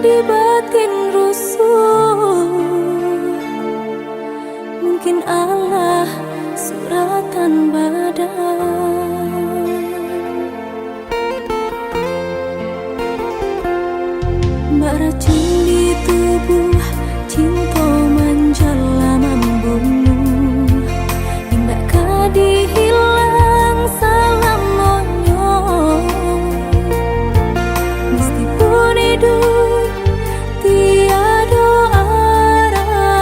di batin rusuh. Mungkin Allah suratan badan. Mbak racun di tubuh, cinta menjala membunuh. Indah kadi hilang salam monyong. Meskipun hidup tiada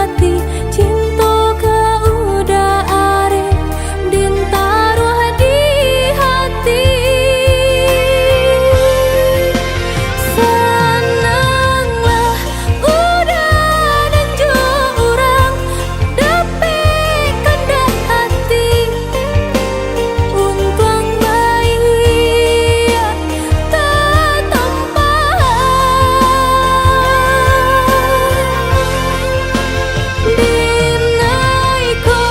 arti, cinta kau udah are din taruh di hati. Senanglah udah nunjuk orang dapet kandak hati. Untung baik tak Dinai ko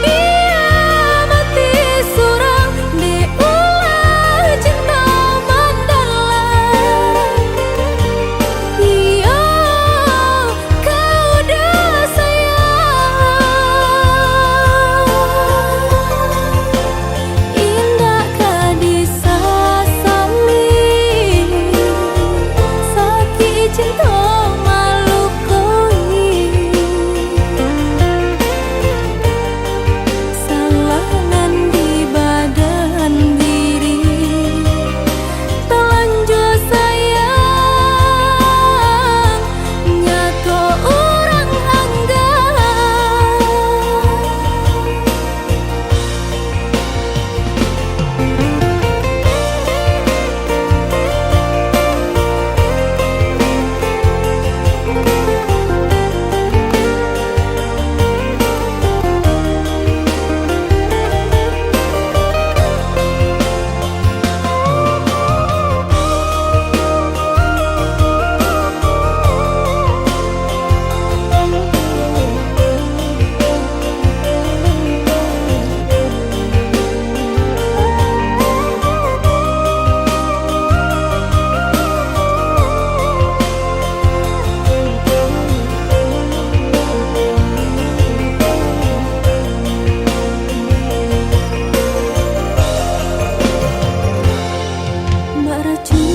biar mati surang diulah cinta mendalam. Iya kau dah sayang. Indah kadisasali sakit cinta malukoi. Salah nan di badan diri telanjur sayang nyato orang anggap. Mbak racun